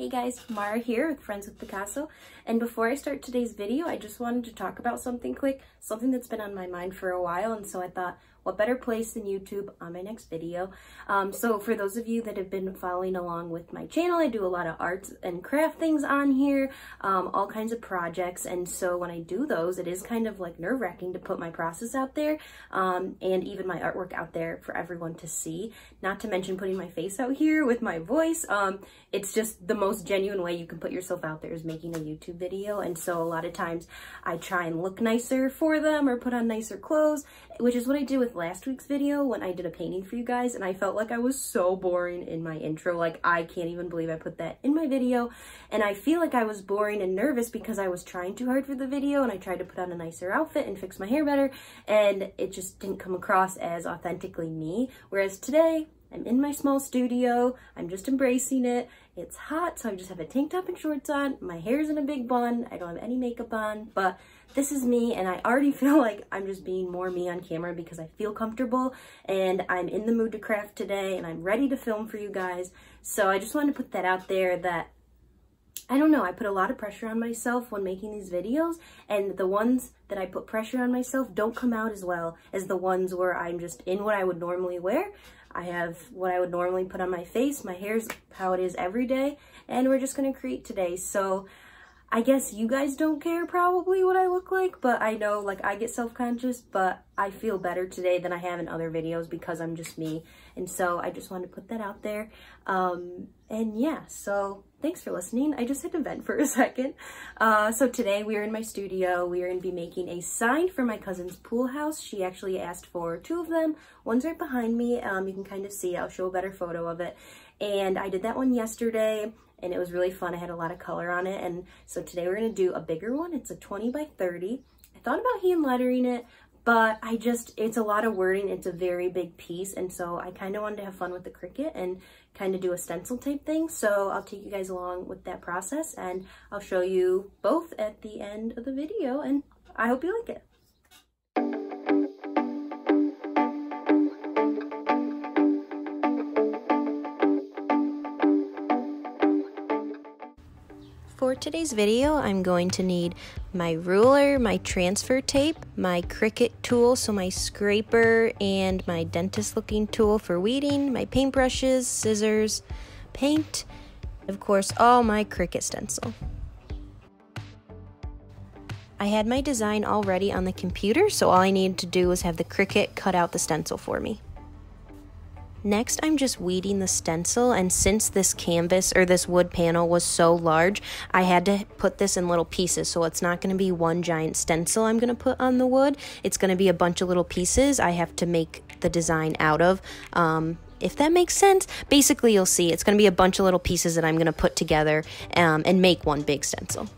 Hey guys, Mara here with Friends with Picasso, and before I start today's video, I just wanted to talk about something quick, something that's been on my mind for a while, and so I thought, what better place than YouTube on my next video. So for those of you that have been following along with my channel, I do a lot of arts and craft things on here, all kinds of projects, and so when I do those, it is kind of like nerve-wracking to put my process out there, and even my artwork out there for everyone to see, not to mention putting my face out here with my voice. It's just the most genuine way you can put yourself out there is making a YouTube video, and so a lot of times I try and look nicer for them or put on nicer clothes, which is what I did with last week's video when I did a painting for you guys, and I felt like I was so boring in my intro. Like, I can't even believe I put that in my video, and I feel like I was boring and nervous because I was trying too hard for the video and I tried to put on a nicer outfit and fix my hair better, and it just didn't come across as authentically me. Whereas today, I'm in my small studio, I'm just embracing it. It's hot, so I just have a tank top and shorts on. My hair's in a big bun. I don't have any makeup on, but this is me, and I already feel like I'm just being more me on camera because I feel comfortable, and I'm in the mood to craft today, and I'm ready to film for you guys. So I just wanted to put that out there that, I don't know, I put a lot of pressure on myself when making these videos, and the ones that I put pressure on myself don't come out as well as the ones where I'm just in what I would normally wear. I have what I would normally put on my face, my hair's how it is every day, and we're just gonna create today. So I guess you guys don't care probably what I look like, but I know, like, I get self-conscious, but I feel better today than I have in other videos because I'm just me. And so I just wanted to put that out there. And yeah, so thanks for listening. I just had to vent for a second. So today we are in my studio. We are going to be making a sign for my cousin's pool house. She actually asked for two of them. One's right behind me. You can kind of see, I'll show a better photo of it. And I did that one yesterday, and it was really fun. I had a lot of color on it. And so today we're going to do a bigger one. It's a 20 by 30. I thought about hand lettering it, but it's a lot of wording. It's a very big piece. And so I kind of wanted to have fun with the Cricut and kind of do a stencil type thing. So I'll take you guys along with that process, and I'll show you both at the end of the video, and I hope you like it. For today's video, I'm going to need my ruler, my transfer tape, my Cricut tool, so my scraper, and my dentist looking tool for weeding, my paintbrushes, scissors, paint, of course, all my Cricut stencil. I had my design already on the computer, so all I needed to do was have the Cricut cut out the stencil for me. Next, I'm just weeding the stencil, and since this canvas or this wood panel was so large, I had to put this in little pieces, so it's not going to be one giant stencil I'm going to put on the wood. It's going to be a bunch of little pieces I have to make the design out of. If that makes sense, basically you'll see it's going to be a bunch of little pieces that I'm going to put together and make one big stencil.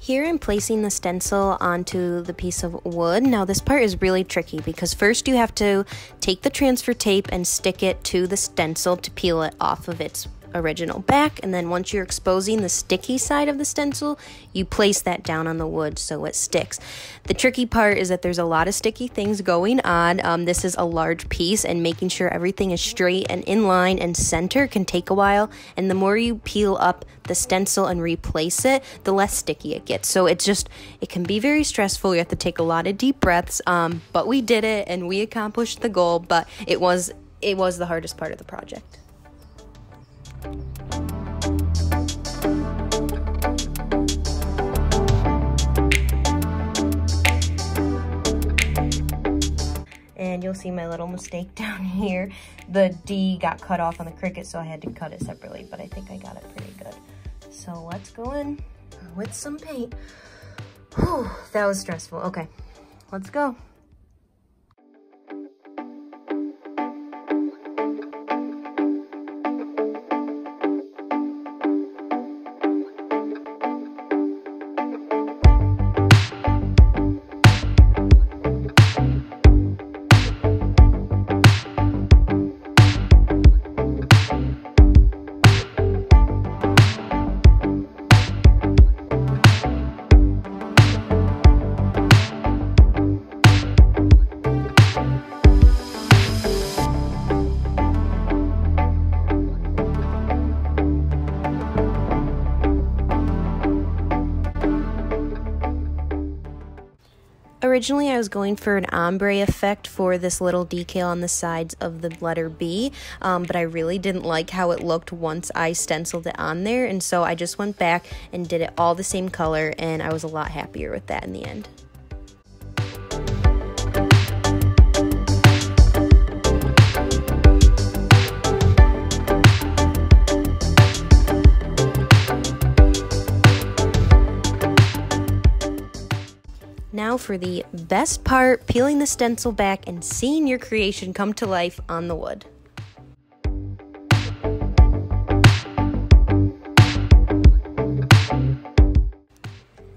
Here I'm placing the stencil onto the piece of wood. Now this part is really tricky because first you have to take the transfer tape and stick it to the stencil to peel it off of its original back, and then once you're exposing the sticky side of the stencil, you place that down on the wood so it sticks. The tricky part is that there's a lot of sticky things going on. This is a large piece, and making sure everything is straight and in line and center can take a while, and the more you peel up the stencil and replace it, the less sticky it gets. So it can be very stressful. You have to take a lot of deep breaths, but we did it and we accomplished the goal, but it was the hardest part of the project. And you'll see my little mistake down here. The D got cut off on the Cricut, so I had to cut it separately, but I think I got it pretty good. So let's go in with some paint. Whew, that was stressful. Okay, let's go. originally I was going for an ombre effect for this little decal on the sides of the letter B, but I really didn't like how it looked once I stenciled it on there, and so I just went back and did it all the same color, and I was a lot happier with that in the end. Now for the best part, peeling the stencil back and seeing your creation come to life on the wood.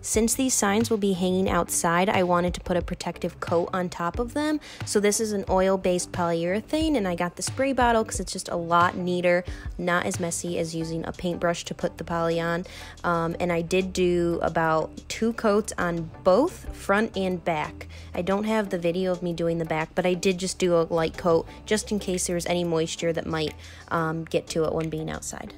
Since these signs will be hanging outside, I wanted to put a protective coat on top of them. So this is an oil-based polyurethane, and I got the spray bottle because it's just a lot neater, not as messy as using a paintbrush to put the poly on. And I did do about 2 coats on both front and back. I don't have the video of me doing the back, but I did just do a light coat just in case there was any moisture that might get to it when being outside.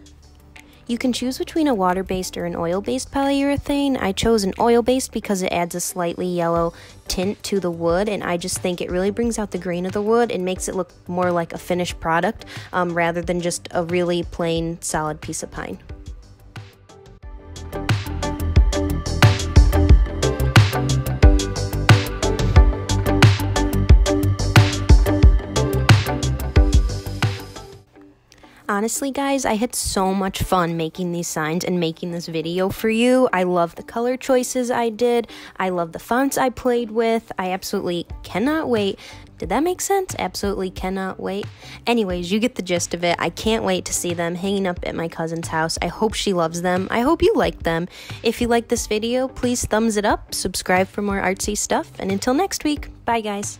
You can choose between a water-based or an oil-based polyurethane. I chose an oil-based because it adds a slightly yellow tint to the wood, and I just think it really brings out the grain of the wood and makes it look more like a finished product rather than just a really plain, solid piece of pine. Honestly, guys, I had so much fun making these signs and making this video for you. I love the color choices I did. I love the fonts I played with. I absolutely cannot wait. Did that make sense? Absolutely cannot wait. Anyways, you get the gist of it. I can't wait to see them hanging up at my cousin's house. I hope she loves them. I hope you like them. If you like this video, please thumbs it up, subscribe for more artsy stuff, and until next week, bye guys.